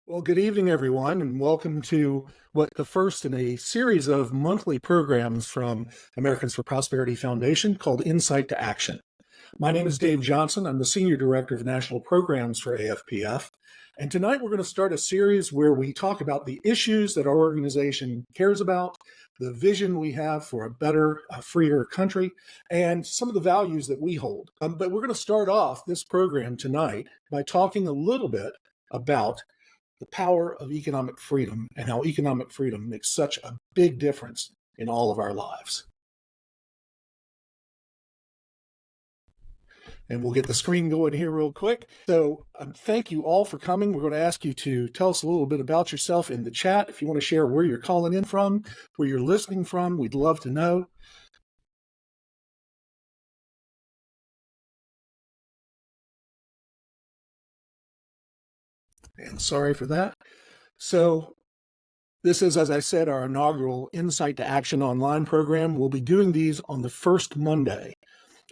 Well, good evening, everyone, and welcome to what the first in a series of monthly programs from Americans for Prosperity Foundation called Insight to Action. My name is Dave Johnson. I'm the Senior Director of National Programs for AFPF. And tonight we're going to start a series where we talk about the issues that our organization cares about, the vision we have for a better, freer country, and some of the values that we hold. But we're going to start off this program tonight by talking a little bit about the power of economic freedom and how economic freedom makes such a big difference in all of our lives. And we'll get the screen going here real quick. So thank you all for coming. We're going to ask you to tell us a little bit about yourself in the chat. If you want to share where you're calling in from, where you're listening from, we'd love to know. And sorry for that. So this is, as I said, our inaugural Insight to Action online program. We'll be doing these on the first Monday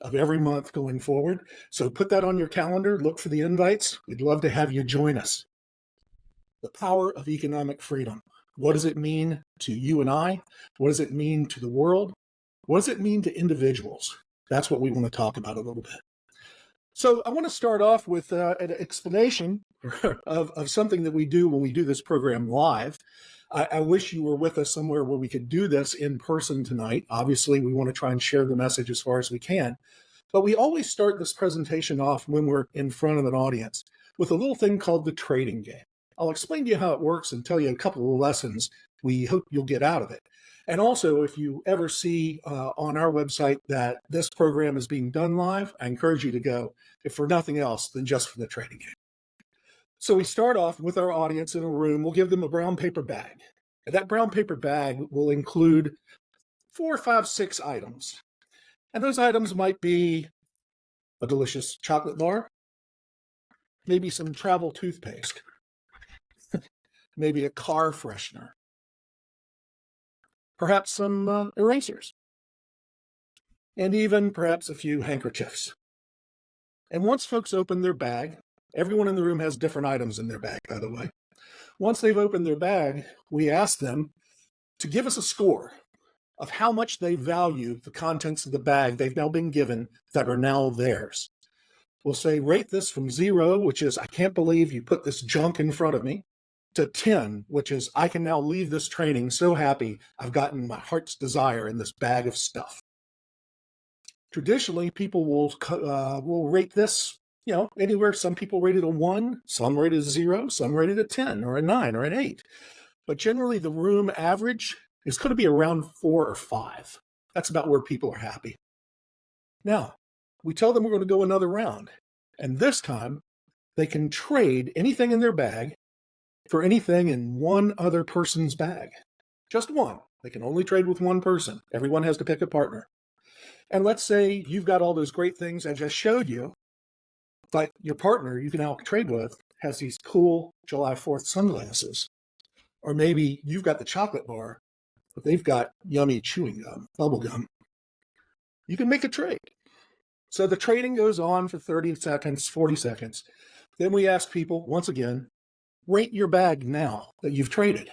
of every month going forward. So put that on your calendar, look for the invites. We'd love to have you join us. The power of economic freedom. What does it mean to you and I? What does it mean to the world? What does it mean to individuals? That's what we want to talk about a little bit. So I want to start off with an explanation of something that we do when we do this program live. I wish you were with us somewhere where we could do this in person tonight. Obviously, we want to try and share the message as far as we can. But we always start this presentation off when we're in front of an audience with a little thing called the trading game. I'll explain to you how it works and tell you a couple of lessons we hope you'll get out of it. And also, if you ever see on our website that this program is being done live, I encourage you to go, if for nothing else than just for the trading game. So we start off with our audience in a room. We'll give them a brown paper bag. And that brown paper bag will include 4, 5, 6 items. And those items might be a delicious chocolate bar, maybe some travel toothpaste, maybe a car freshener, perhaps some erasers, and even perhaps a few handkerchiefs. And once folks open their bag, everyone in the room has different items in their bag, by the way. Once they've opened their bag, we ask them to give us a score of how much they value the contents of the bag they've now been given that are now theirs. We'll say, rate this from 0, which is, I can't believe you put this junk in front of me, to 10, which is, I can now leave this training so happy I've gotten my heart's desire in this bag of stuff. Traditionally, people will rate this, anywhere. Some people rate it a 1, some rate it a 0, some rate it a 10 or a 9 or an 8. But generally, the room average is going to be around 4 or 5. That's about where people are happy. Now, we tell them we're going to go another round. And this time, they can trade anything in their bag for anything in one other person's bag. Just one. They can only trade with one person. Everyone has to pick a partner. And let's say you've got all those great things I just showed you, but your partner you can now trade with has these cool July 4th sunglasses. Or maybe you've got the chocolate bar, but they've got yummy chewing gum, bubble gum. You can make a trade. So the trading goes on for 30 seconds, 40 seconds. Then we ask people, once again, rate your bag now that you've traded.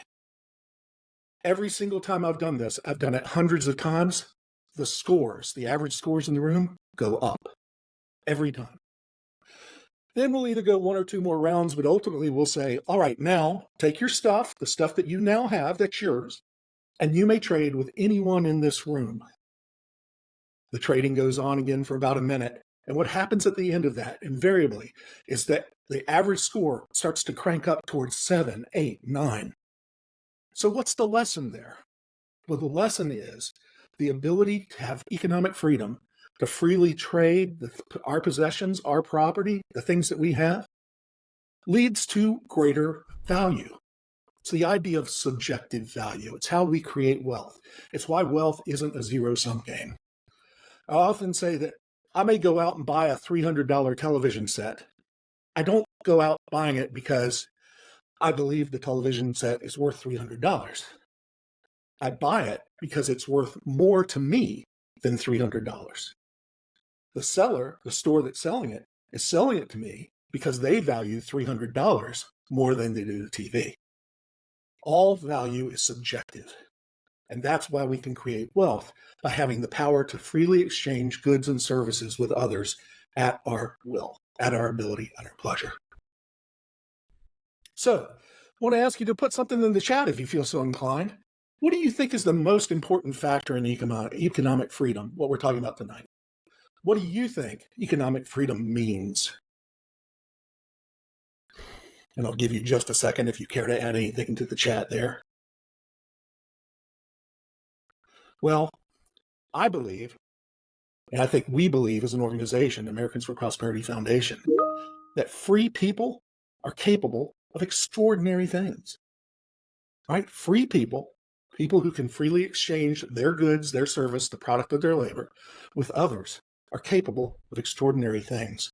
Every single time I've done this, I've done it hundreds of times, the scores, the average scores in the room, go up every time. Then we'll either go 1 or 2 more rounds, but ultimately we'll say, all right, now take your stuff, the stuff that you now have that's yours, and you may trade with anyone in this room. The trading goes on again for about a minute. And what happens at the end of that, invariably, is that the average score starts to crank up towards 7, 8, 9. So what's the lesson there? Well, the lesson is the ability to have economic freedom, to freely trade our possessions, our property, the things that we have, leads to greater value. It's the idea of subjective value. It's how we create wealth. It's why wealth isn't a zero-sum game. I often say that I may go out and buy a $300 television set. I don't go out buying it because I believe the television set is worth $300. I buy it because it's worth more to me than $300. The seller, the store that's selling it, is selling it to me because they value $300 more than they do to TV. All value is subjective, and that's why we can create wealth, by having the power to freely exchange goods and services with others at our will, at our ability, at our pleasure. So, I want to ask you to put something in the chat if you feel so inclined. What do you think is the most important factor in economic freedom, what we're talking about tonight? What do you think economic freedom means? And I'll give you just a second if you care to add anything to the chat there. Well, I believe, and I think we believe as an organization, Americans for Prosperity Foundation, that free people are capable of extraordinary things. Right? Free people, people who can freely exchange their goods, their service, the product of their labor with others, are capable of extraordinary things.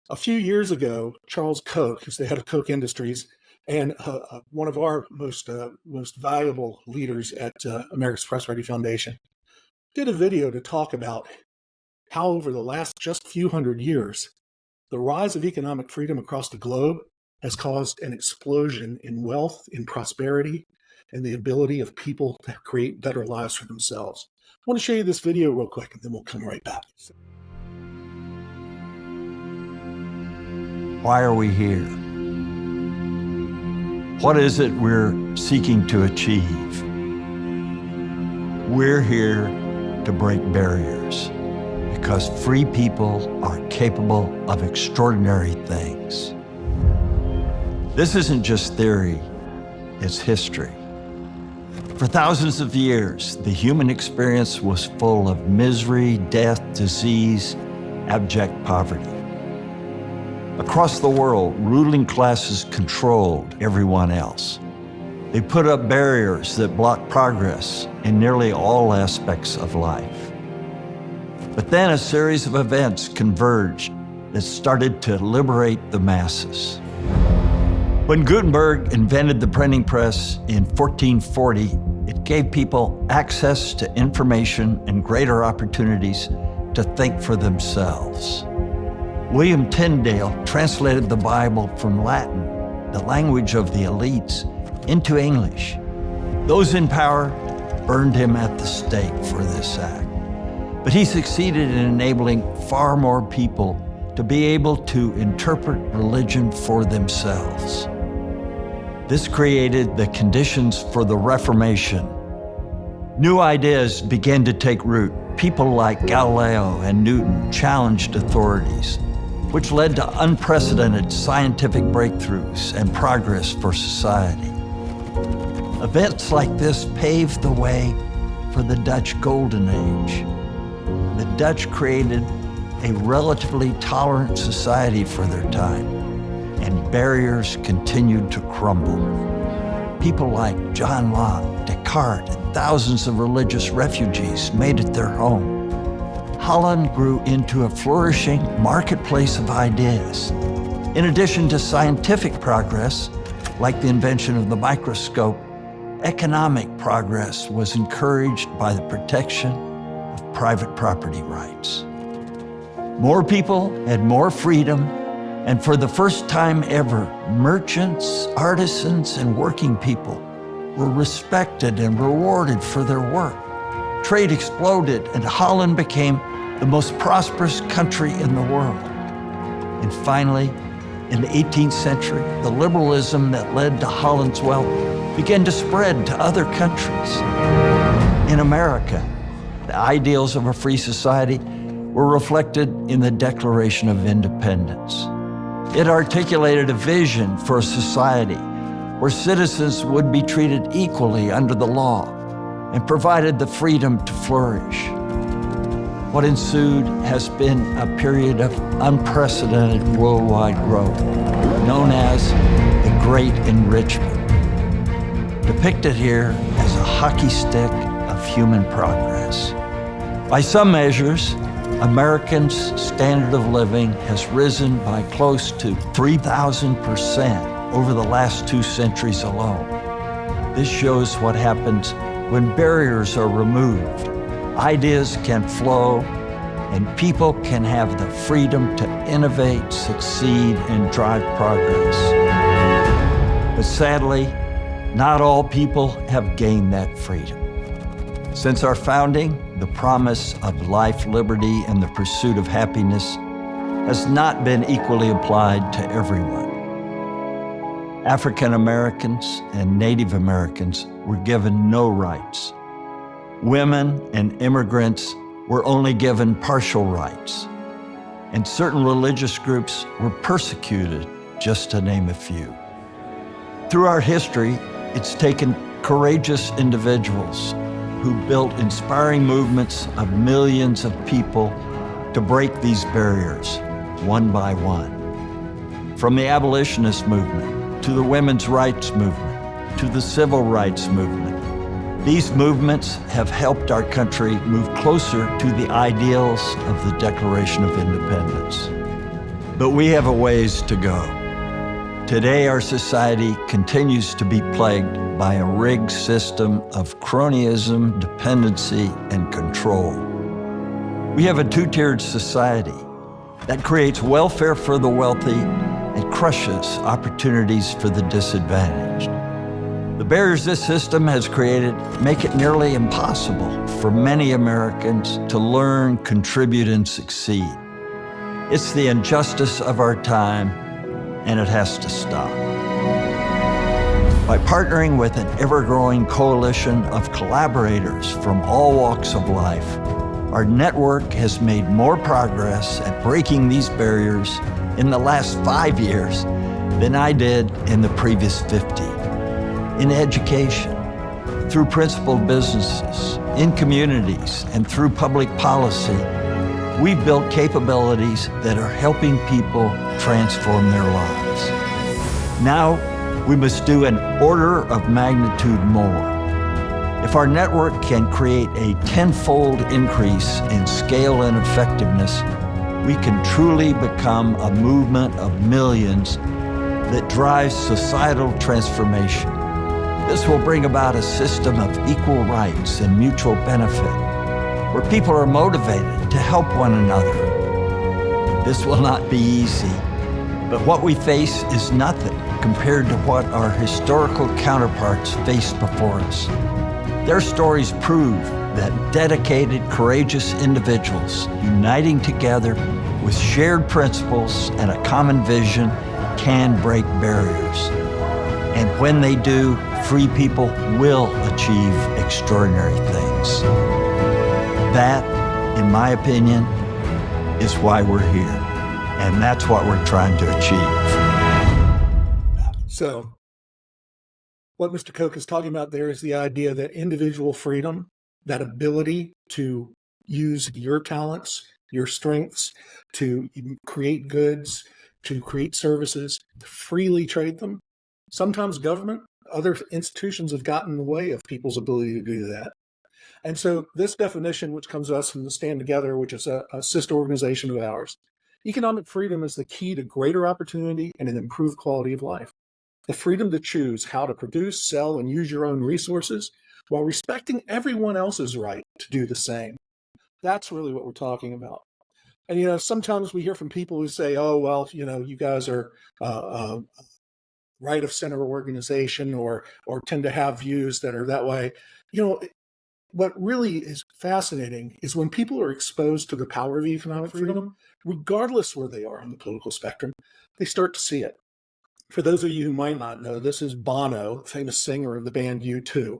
A few years ago, Charles Koch, who's the head of Koch Industries, and one of our most valuable leaders at America's Prosperity Foundation, did a video to talk about how over the last just few hundred years, the rise of economic freedom across the globe has caused an explosion in wealth, in prosperity, and the ability of people to create better lives for themselves. I want to show you this video real quick, and then we'll come right back. Why are we here? What is it we're seeking to achieve? We're here to break barriers because free people are capable of extraordinary things. This isn't just theory, it's history. For thousands of years, the human experience was full of misery, death, disease, abject poverty. Across the world, ruling classes controlled everyone else. They put up barriers that blocked progress in nearly all aspects of life. But then a series of events converged that started to liberate the masses. When Gutenberg invented the printing press in 1440, it gave people access to information and greater opportunities to think for themselves. William Tyndale translated the Bible from Latin, the language of the elites, into English. Those in power burned him at the stake for this act. But he succeeded in enabling far more people to be able to interpret religion for themselves. This created the conditions for the Reformation. New ideas began to take root. People like Galileo and Newton challenged authorities, which led to unprecedented scientific breakthroughs and progress for society. Events like this paved the way for the Dutch Golden Age. The Dutch created a relatively tolerant society for their time, and barriers continued to crumble. People like John Locke, Descartes, and thousands of religious refugees made it their home. Holland grew into a flourishing marketplace of ideas. In addition to scientific progress, like the invention of the microscope, economic progress was encouraged by the protection of private property rights. More people had more freedom, and for the first time ever, merchants, artisans, and working people were respected and rewarded for their work. Trade exploded, and Holland became the most prosperous country in the world. And finally, in the 18th century, the liberalism that led to Holland's wealth began to spread to other countries. In America, the ideals of a free society were reflected in the Declaration of Independence. It articulated a vision for a society where citizens would be treated equally under the law and provided the freedom to flourish. What ensued has been a period of unprecedented worldwide growth, known as the Great Enrichment, depicted here as a hockey stick of human progress. By some measures, Americans' standard of living has risen by close to 3,000% over the last 2 centuries alone. This shows what happens when barriers are removed. Ideas can flow, and people can have the freedom to innovate, succeed, and drive progress. But sadly, not all people have gained that freedom. Since our founding, the promise of life, liberty, and the pursuit of happiness has not been equally applied to everyone. African Americans and Native Americans were given no rights. Women and immigrants were only given partial rights. And certain religious groups were persecuted, just to name a few. Through our history, it's taken courageous individuals who built inspiring movements of millions of people to break these barriers, one by one. From the abolitionist movement, to the women's rights movement, to the civil rights movement, these movements have helped our country move closer to the ideals of the Declaration of Independence. But we have a ways to go. Today, our society continues to be plagued by a rigged system of cronyism, dependency, and control. We have a two-tiered society that creates welfare for the wealthy and crushes opportunities for the disadvantaged. The barriers this system has created make it nearly impossible for many Americans to learn, contribute, and succeed. It's the injustice of our time, and it has to stop. By partnering with an ever-growing coalition of collaborators from all walks of life, our network has made more progress at breaking these barriers in the last 5 years than I did in the previous 50. In education, through principled businesses, in communities, and through public policy, we've built capabilities that are helping people transform their lives. Now, we must do an order of magnitude more. If our network can create a tenfold increase in scale and effectiveness, we can truly become a movement of millions that drives societal transformation. This will bring about a system of equal rights and mutual benefit, where people are motivated to help one another. This will not be easy, but what we face is nothing compared to what our historical counterparts faced before us. Their stories prove that dedicated, courageous individuals uniting together with shared principles and a common vision can break barriers. And when they do, free people will achieve extraordinary things. That, in my opinion, is why we're here. And that's what we're trying to achieve. So, what Mr. Koch is talking about there is the idea that individual freedom, that ability to use your talents, your strengths, to create goods, to create services, to freely trade them. Sometimes government, other institutions have gotten in the way of people's ability to do that. And so this definition, which comes to us from the Stand Together, which is a sister organization of ours, economic freedom is the key to greater opportunity and an improved quality of life. The freedom to choose how to produce, sell, and use your own resources while respecting everyone else's right to do the same. That's really what we're talking about. And, sometimes we hear from people who say, oh, well, you guys are right of center organization or tend to have views that are that way. What really is fascinating is when people are exposed to the power of economic freedom, regardless where they are on the political spectrum, they start to see it. For those of you who might not know, this is Bono, famous singer of the band U2,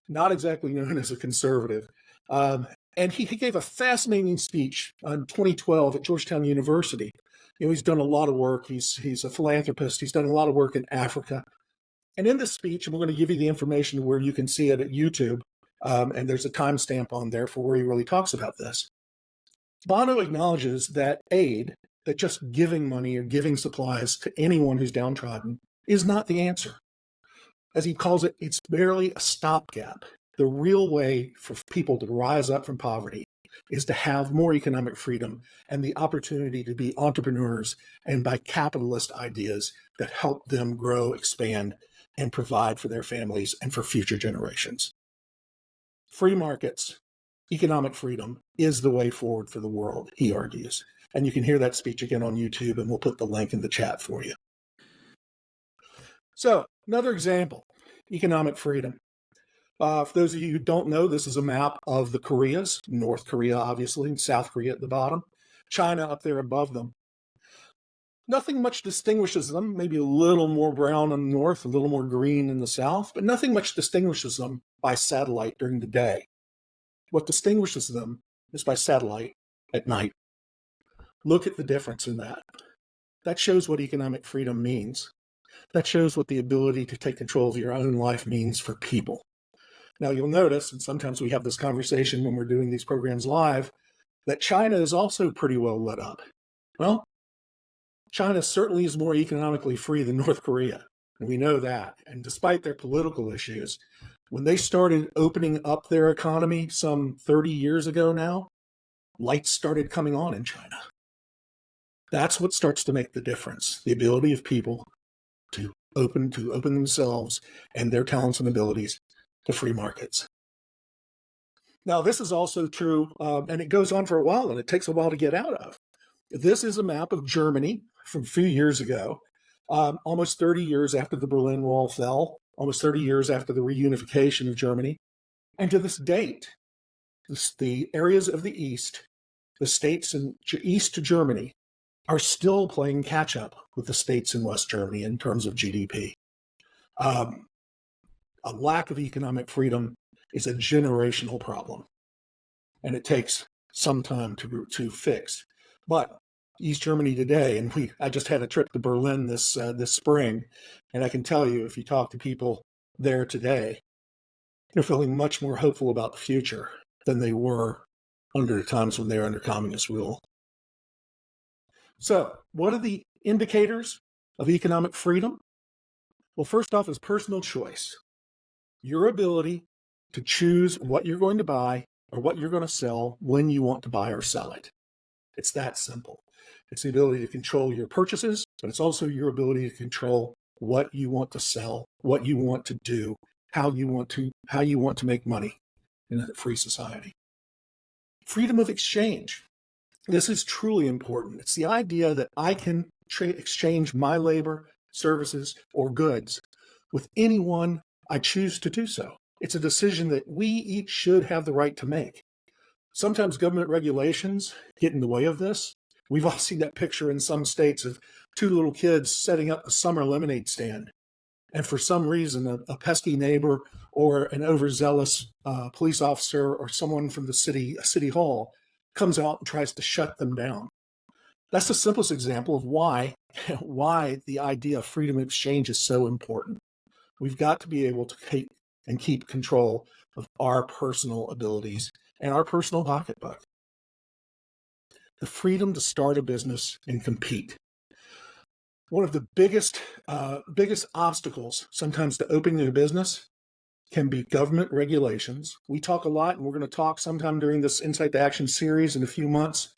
not exactly known as a conservative. And he gave a fascinating speech in 2012 at Georgetown University. He's done a lot of work. He's a philanthropist. He's done a lot of work in Africa. And in this speech, and we're going to give you the information where you can see it at YouTube, and there's a timestamp on there for where he really talks about this. Bono acknowledges that aid, that just giving money or giving supplies to anyone who's downtrodden, is not the answer. As he calls it, it's barely a stopgap. The real way for people to rise up from poverty is to have more economic freedom and the opportunity to be entrepreneurs and buy capitalist ideas that help them grow, expand, and provide for their families and for future generations. Free markets, economic freedom is the way forward for the world, he argues. And you can hear that speech again on YouTube, and we'll put the link in the chat for you. So Another example, economic freedom. For those of you who don't know, this is a map of the Koreas, North Korea, obviously, and South Korea at the bottom, China up there above them. Nothing much distinguishes them, maybe a little more brown in the north, a little more green in the south, but nothing much distinguishes them by satellite during the day. What distinguishes them is by satellite at night. Look at the difference in that. That shows what economic freedom means. That shows what the ability to take control of your own life means for people. Now, you'll notice, and sometimes we have this conversation when we're doing these programs live, that China is also pretty well lit up. Well, China certainly is more economically free than North Korea, and we know that. And despite their political issues, when they started opening up their economy some 30 years ago now, lights started coming on in China. That's what starts to make the difference, the ability of people to open themselves and their talents and abilities to free markets. Now, this is also true, and it goes on for a while, and it takes a while to get out of. This is a map of Germany from a few years ago, almost 30 years after the Berlin Wall fell, almost 30 years after the reunification of Germany. And to this date, the areas of the East, the states in East Germany, are still playing catch up with the states in West Germany in terms of GDP. A lack of economic freedom is a generational problem, and it takes some time to fix. But East Germany today, and I just had a trip to Berlin this spring, and I can tell you, if you talk to people there today, they're feeling much more hopeful about the future than they were under the times when they were under communist rule. So, what are the indicators of economic freedom? Well, first off is personal choice. Your ability to choose what you're going to buy or what you're going to sell when you want to buy or sell it. It's that simple. It's the ability to control your purchases, but it's also your ability to control what you want to sell, what you want to do, how you want to make money in a free society. Freedom of exchange. This is truly important. It's the idea that I can exchange my labor, services, or goods with anyone I choose to do so. It's a decision that we each should have the right to make. Sometimes government regulations get in the way of this. We've all seen that picture in some states of two little kids setting up a summer lemonade stand. And for some reason, a pesky neighbor or an overzealous police officer or someone from the city hall comes out and tries to shut them down. That's the simplest example of why the idea of freedom of exchange is so important. We've got to be able to keep control of our personal abilities and our personal pocketbook. The freedom to start a business and compete. One of the biggest obstacles sometimes to opening a business can be government regulations. We talk a lot, and we're going to talk sometime during this Insight to Action series in a few months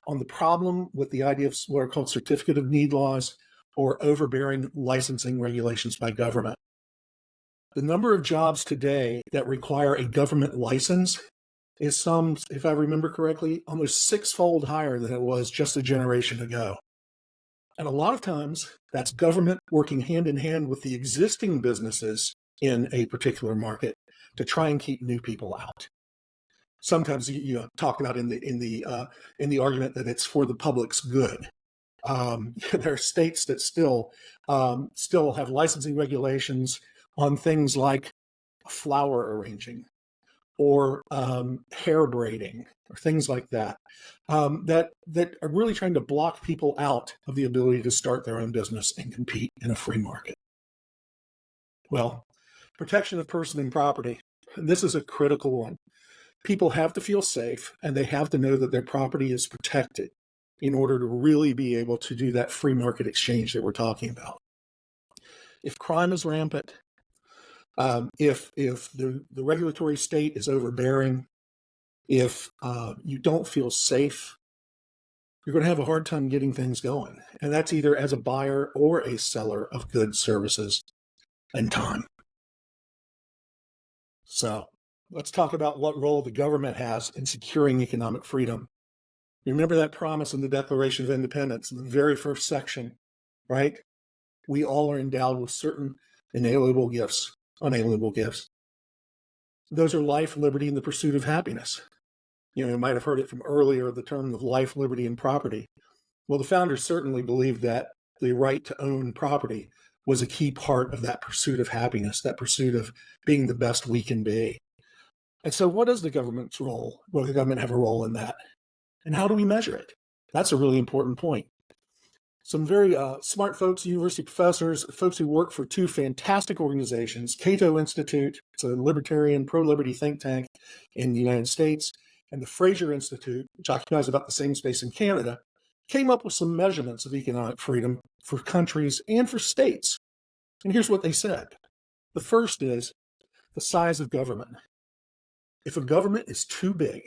on the problem with the idea of what are called certificate of need laws or overbearing licensing regulations by government. The number of jobs today that require a government license is if I remember correctly, almost six-fold higher than it was just a generation ago. And a lot of times, that's government working hand in hand with the existing businesses in a particular market to try and keep new people out. Sometimes you talk about in the argument that it's for the public's good. There are states that still have licensing regulations on things like flower arranging or hair braiding or things like that, that are really trying to block people out of the ability to start their own business and compete in a free market. Well, protection of person and property. This is a critical one. People have to feel safe, and they have to know that their property is protected in order to really be able to do that free market exchange that we're talking about. If crime is rampant, if the regulatory state is overbearing, if you don't feel safe, you're going to have a hard time getting things going. And that's either as a buyer or a seller of goods, services, and time. So let's talk about what role the government has in securing economic freedom. You remember that promise in the Declaration of Independence in the very first section, right? We all are endowed with certain inalienable gifts, unalienable gifts. Those are life, liberty, and the pursuit of happiness. You might have heard it from earlier, the term of life, liberty, and property. Well, the founders certainly believed that the right to own property was a key part of that pursuit of happiness, that pursuit of being the best we can be. And so what is the government's role? Will the government have a role in that? And how do we measure it? That's a really important point. Some very smart folks, university professors, folks who work for two fantastic organizations, Cato Institute, it's a libertarian, pro-liberty think tank in the United States, and the Fraser Institute, which occupies about the same space in Canada, came up with some measurements of economic freedom for countries and for states. And here's what they said. The first is the size of government. If a government is too big,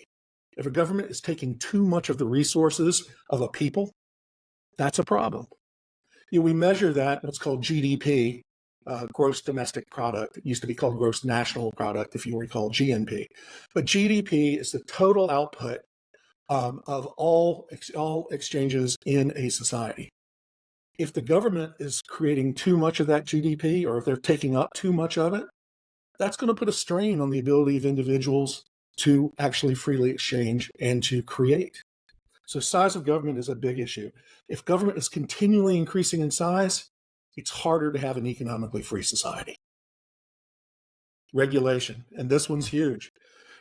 if a government is taking too much of the resources of a people, that's a problem. We measure that, what's called GDP, gross domestic product. It used to be called gross national product, if you recall, GNP. But GDP is the total output of all exchanges in a society. If the government is creating too much of that GDP, or if they're taking up too much of it, that's going to put a strain on the ability of individuals to actually freely exchange and to create. So size of government is a big issue. If government is continually increasing in size, it's harder to have an economically free society. Regulation, and this one's huge.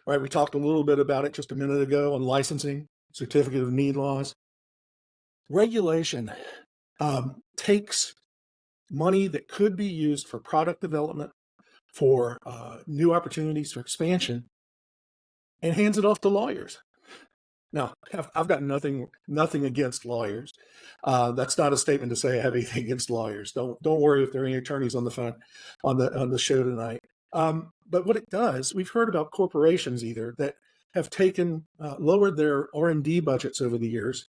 All right, we talked a little bit about it just a minute ago on licensing, certificate of need laws. Regulation takes money that could be used for product development, for new opportunities for expansion, and hands it off to lawyers. Now, I've got nothing against lawyers. That's not a statement to say I have anything against lawyers. Don't worry if there are any attorneys on the phone on the show tonight. But what it does, we've heard about corporations either that have taken lowered their R&D budgets over the years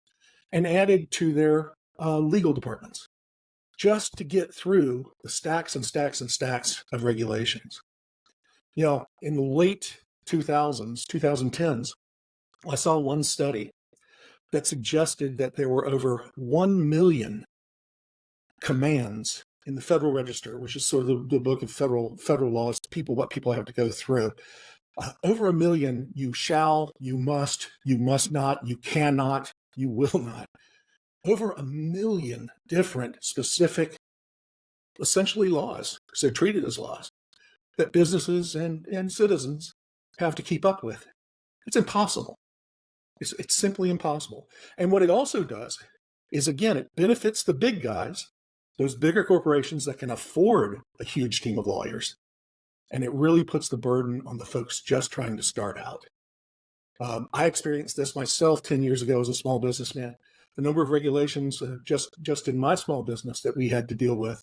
and added to their legal departments just to get through the stacks and stacks and stacks of regulations. In the late 2010s, I saw one study that suggested that there were over 1 million commands in the Federal Register, which is sort of the book of federal laws, what people have to go through. Over 1 million, you shall, you must not, you cannot, you will not. Over 1 million different specific, essentially laws, because they're treated as laws, that businesses and citizens have to keep up with. It's impossible. It's simply impossible. And what it also does is, again, it benefits the big guys, those bigger corporations that can afford a huge team of lawyers. And it really puts the burden on the folks just trying to start out. I experienced this myself 10 years ago as a small businessman. The number of regulations just in my small business that we had to deal with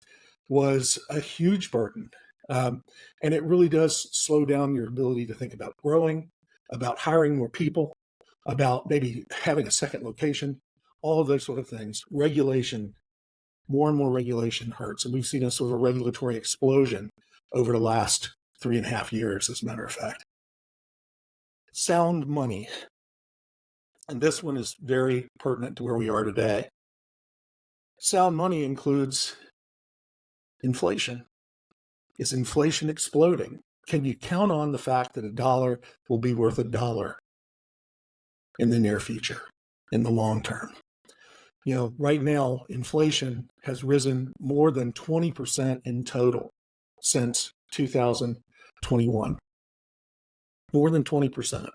was a huge burden. And it really does slow down your ability to think about growing, about hiring more people, about maybe having a second location, all of those sort of things. Regulation, more and more regulation hurts. And we've seen a sort of a regulatory explosion over the last 3.5 years, as a matter of fact. Sound money. And this one is very pertinent to where we are today. Sound money includes inflation. Is inflation exploding? Can you count on the fact that $1 will be worth $1 in the near future, in the long term? Right now, inflation has risen more than 20% in total since 2021. More than 20%.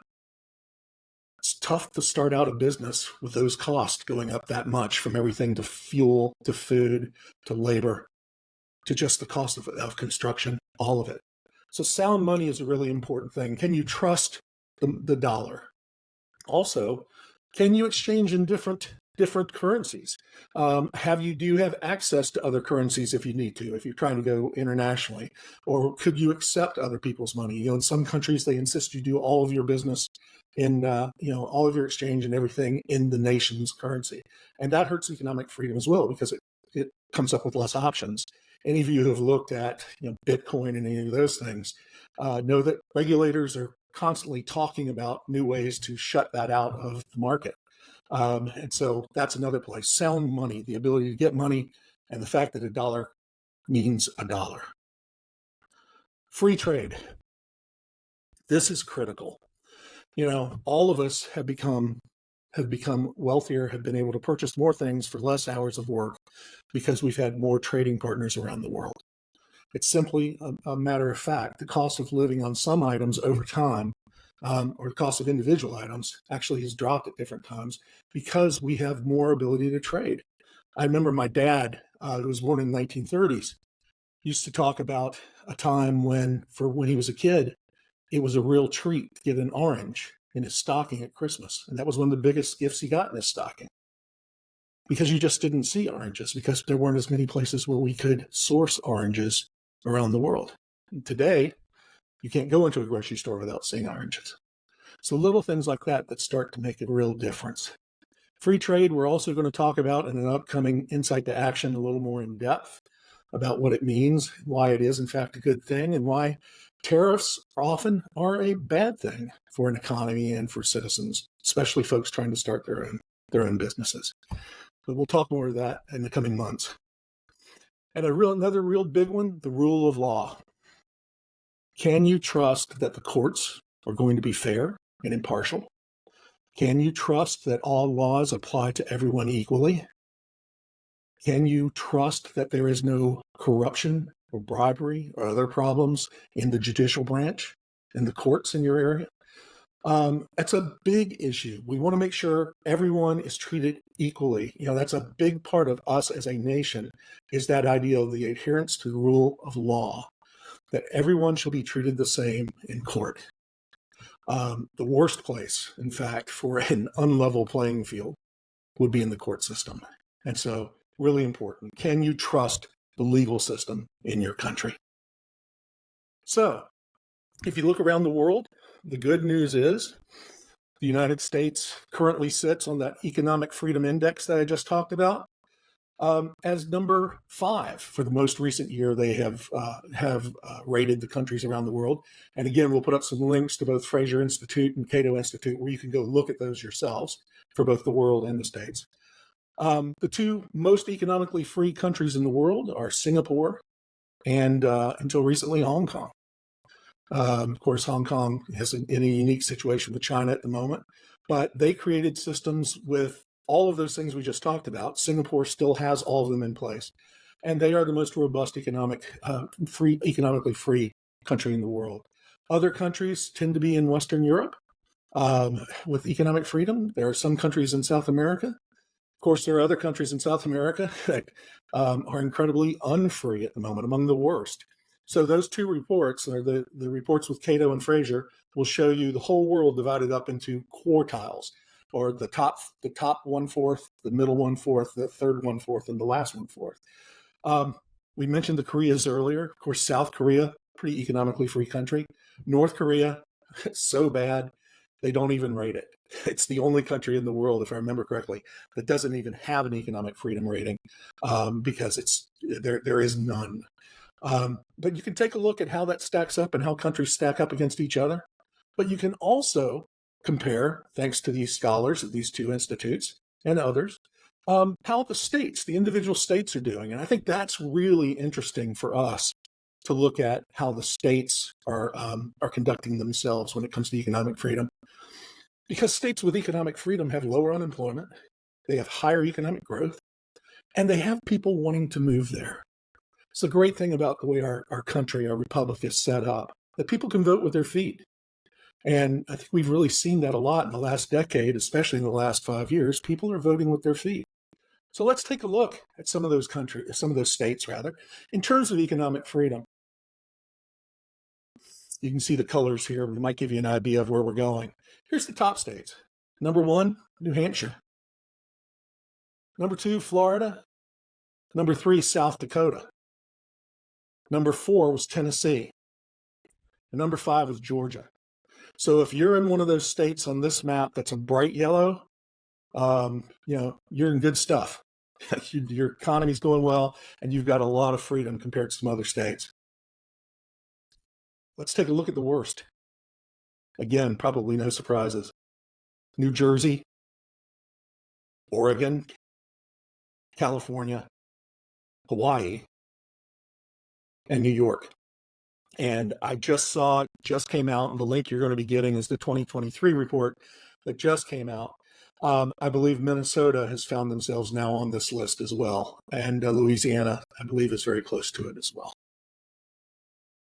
It's tough to start out a business with those costs going up that much, from everything to fuel, to food, to labor, to just the cost of construction, all of it. So sound money is a really important thing. Can you trust the dollar? Also, can you exchange in different currencies? Do you have access to other currencies if you need to, if you're trying to go internationally? Or could you accept other people's money? In some countries, they insist you do all of your business in, all of your exchange and everything in the nation's currency. And that hurts economic freedom as well, because it comes up with less options. Any of you who have looked at Bitcoin and any of those things know that regulators are constantly talking about new ways to shut that out of the market. And so that's another place. Sound money, the ability to get money, and the fact that $1 means $1. Free trade. This is critical. All of us have become wealthier, have been able to purchase more things for less hours of work because we've had more trading partners around the world. It's simply a matter of fact. The cost of living on some items over time, or the cost of individual items, actually has dropped at different times because we have more ability to trade. I remember my dad, who was born in the 1930s, used to talk about a time when he was a kid, it was a real treat to get an orange in his stocking at Christmas. And that was one of the biggest gifts he got in his stocking, because you just didn't see oranges, because there weren't as many places where we could source oranges around the world. And today, you can't go into a grocery store without seeing oranges. So little things like that start to make a real difference. Free trade, we're also going to talk about in an upcoming Insight to Action a little more in depth about what it means, why it is in fact a good thing, and why tariffs often are a bad thing for an economy and for citizens, especially folks trying to start their own businesses. But we'll talk more of that in the coming months. And another real big one, the rule of law. Can you trust that the courts are going to be fair and impartial? Can you trust that all laws apply to everyone equally? Can you trust that there is no corruption or bribery or other problems in the judicial branch, in the courts in your area? It's a big issue. We want to make sure everyone is treated equally. That's a big part of us as a nation, is that idea of the adherence to the rule of law, that everyone shall be treated the same in court. The worst place, in fact, for an unlevel playing field would be in the court system. And so, really important. Can you trust the legal system in your country? So, if you look around the world, the good news is the United States currently sits on that economic freedom index that I just talked about as number 5 for the most recent year. They have rated the countries around the world. And again, we'll put up some links to both Fraser Institute and Cato Institute where you can go look at those yourselves for both the world and the States. The 2 most economically free countries in the world are Singapore and, until recently, Hong Kong. Of course, Hong Kong is in a unique situation with China at the moment, but they created systems with all of those things we just talked about. Singapore still has all of them in place, and they are the most robust economically free country in the world. Other countries tend to be in Western Europe with economic freedom. There are some countries in South America. Of course, there are other countries in South America that are incredibly unfree at the moment, among the worst. So those 2 reports, or the reports with Cato and Fraser, will show you the whole world divided up into quartiles, or the top 1/4, the middle 1/4, the third 1/4, and the last 1/4. We mentioned the Koreas earlier. Of course, South Korea, pretty economically free country. North Korea, so bad, they don't even rate it. It's the only country in the world, if I remember correctly, that doesn't even have an economic freedom rating because there is none. But you can take a look at how that stacks up and how countries stack up against each other. But you can also compare, thanks to these scholars at these 2 institutes and others, how the individual states are doing. And I think that's really interesting for us to look at how the states are conducting themselves when it comes to economic freedom. Because states with economic freedom have lower unemployment, they have higher economic growth, and they have people wanting to move there. It's a great thing about the way our country, our republic is set up, that people can vote with their feet. And I think we've really seen that a lot in the last decade, especially in the last 5 years. People are voting with their feet. So let's take a look at some of those states, in terms of economic freedom. You can see the colors here. We might give you an idea of where we're going. Here's the top states. Number 1, New Hampshire. Number 2, Florida. Number 3, South Dakota. Number 4 was Tennessee. And number 5 was Georgia. So if you're in one of those states on this map that's a bright yellow, you're in good stuff. Your economy's doing well, and you've got a lot of freedom compared to some other states. Let's take a look at the worst. Again, probably no surprises. New Jersey, Oregon, California, Hawaii, and New York. And I just came out, and the link you're going to be getting is the 2023 report that just came out. I believe Minnesota has found themselves now on this list as well. And Louisiana, I believe, is very close to it as well.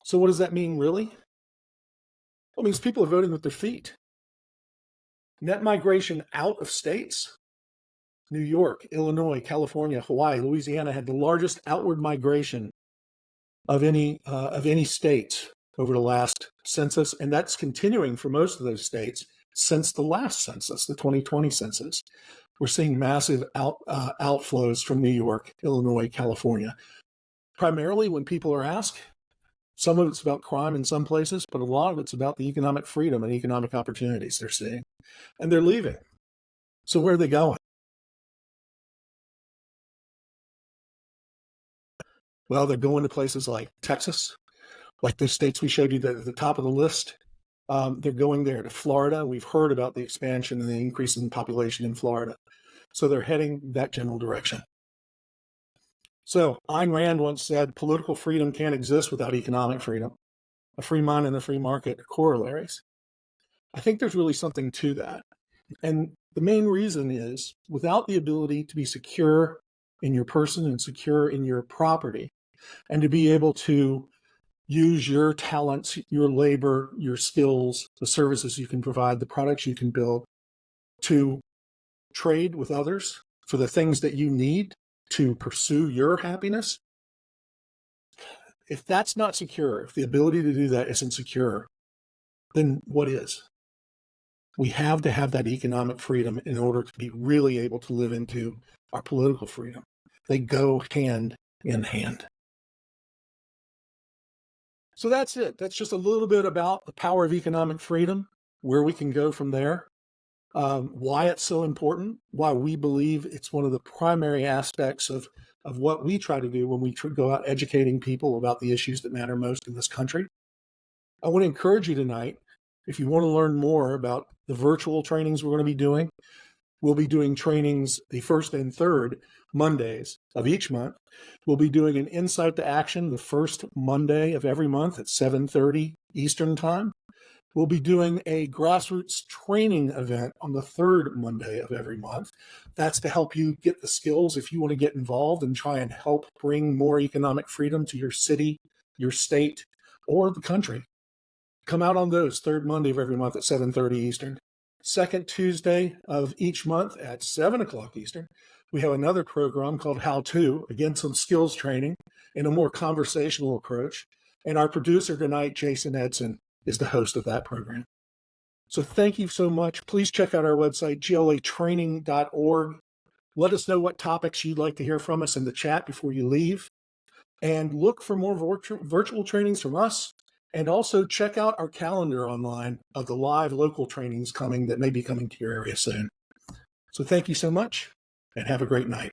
So what does that mean, really? Well, it means people are voting with their feet. Net migration out of states, New York, Illinois, California, Hawaii, Louisiana had the largest outward migration of any state over the last census, and that's continuing for most of those states since the last census, the 2020 census. We're seeing massive outflows from New York, Illinois, California. Primarily when people are asked, some of it's about crime in some places, but a lot of it's about the economic freedom and economic opportunities they're seeing. And they're leaving. So where are they going? Well, they're going to places like Texas, like the states we showed you at the top of the list. They're going there to Florida. We've heard about the expansion and the increase in population in Florida. So they're heading that general direction. So Ayn Rand once said, political freedom can't exist without economic freedom. A free mind and a free market are corollaries. I think there's really something to that. And the main reason is, without the ability to be secure in your person and secure in your property, and to be able to use your talents, your labor, your skills, the services you can provide, the products you can build, to trade with others for the things that you need to pursue your happiness. If that's not secure, if the ability to do that isn't secure, then what is? We have to have that economic freedom in order to be really able to live into our political freedom. They go hand in hand. So that's it. That's just a little bit about the power of economic freedom, where we can go from there, why it's so important, why we believe it's one of the primary aspects of what we try to do when we go out educating people about the issues that matter most in this country. I want to encourage you tonight, if you want to learn more about the virtual trainings we're going to be doing, we'll be doing trainings the first and third Mondays of each month. We'll be doing an Insight to Action the first Monday of every month at 7:30 Eastern Time. We'll be doing a grassroots training event on the third Monday of every month. That's to help you get the skills if you want to get involved and try and help bring more economic freedom to your city, your state, or the country. Come out on those third Monday of every month at 7:30 Eastern. Second Tuesday of each month at 7 o'clock Eastern, we have another program called How To, again, some skills training in a more conversational approach. And our producer tonight, Jason Edson, is the host of that program. So thank you so much. Please check out our website, glatraining.org. Let us know what topics you'd like to hear from us in the chat before you leave. And look for more virtual trainings from us. And also check out our calendar online of the live local trainings that may be coming to your area soon. So thank you so much, and have a great night.